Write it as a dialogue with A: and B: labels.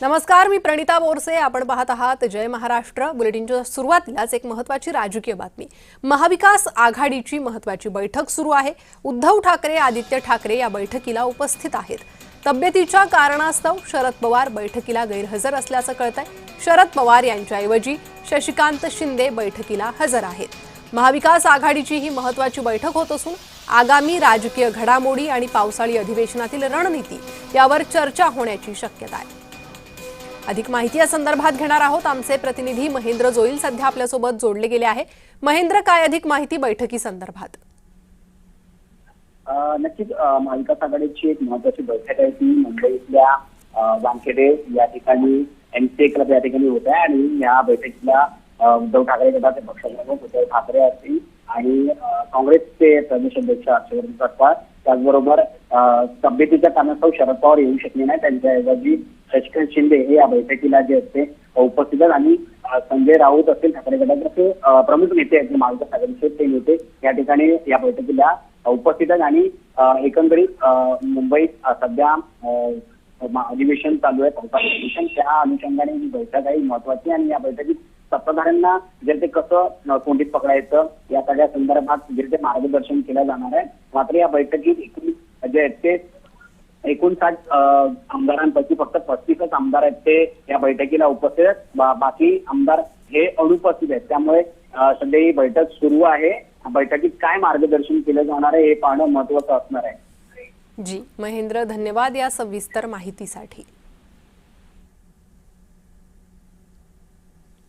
A: नमस्कार, मी प्रणिता बोरसे. आपण पाहत आहात जय महाराष्ट्र. बुलेटिनच्या सुरुवातीलाच एक महत्त्वाची राजकीय बातमी. महाविकास आघाडीची महत्त्वाची बैठक सुरू आहे. उद्धव ठाकरे, आदित्य ठाकरे या बैठकीला उपस्थित आहेत. तब्येतीच्या कारणास्तव शरद पवार बैठकीला गैरहजर असल्याचं कळतंय. शरद पवार यांच्याऐवजी शशिकांत शिंदे बैठकीला हजर आहेत. महाविकास आघाडीची ही महत्त्वाची बैठक होत असून आगामी राजकीय घडामोडी आणि पावसाळी अधिवेशनातील रणनीती यावर चर्चा होण्याची शक्यता आहे. अधिक माहिती या संदर्भात घेणार आहोत. आमचे प्रतिनिधी महेंद्र जोईल सध्या आपल्यासोबत जोडले गेले आहे. महेंद्र, काय अधिक माहिती बैठकी संदर्भात?
B: नक्कीच महाविकास आघाडीची एक महत्वाची बैठक आहे ती मुंबईतल्या वानखेडे या ठिकाणी एमसीए क्लब या ठिकाणी होत आहे आणि या बैठकीला उद्धव ठाकरे गटाचे पक्षप्रमुख उद्धव ठाकरे असतील आणि काँग्रेसचे प्रदेश अध्यक्ष हर्षवर्धन पवार, त्याचबरोबर तब्येतीच्या कारणास्तव शरद पवार येऊ शकले नाही, त्यांच्याऐवजी शशिकांत शिंदे हे या बैठकीला जे असते उपस्थित आहेत. आणि संजय राऊत असतील ठाकरे गटाचे प्रमुख नेते आहेत महाविकास आघाडीचे, ते नेते या ठिकाणी या बैठकीला उपस्थित आहेत. आणि एकंदरीत मुंबईत सध्या अधिवेशन चालू आहे, पावसाळी अधिवेशन, त्या अनुषंगाने ही बैठक आहे महत्वाची. आणि या बैठकीत सत्ताधाऱ्यांना जे ते कसं कोंडीत पकडायचं या सगळ्या संदर्भात जे ते मार्गदर्शन केलं जाणार आहे. मात्र या बैठकीत जे ते 59 आमदारांपैकी फक्त 35च आमदार आहेत ते या बैठकीला उपस्थित आहेत. बाकी आमदार हे अनुपस्थित आहेत. त्यामुळे सध्या ही बैठक सुरू आहे. बैठकीत काय मार्गदर्शन केलं जाणार आहे हे पाहणं महत्वाचं असणार आहे.
A: जी महेंद्र, धन्यवाद या सविस्तर माहितीसाठी.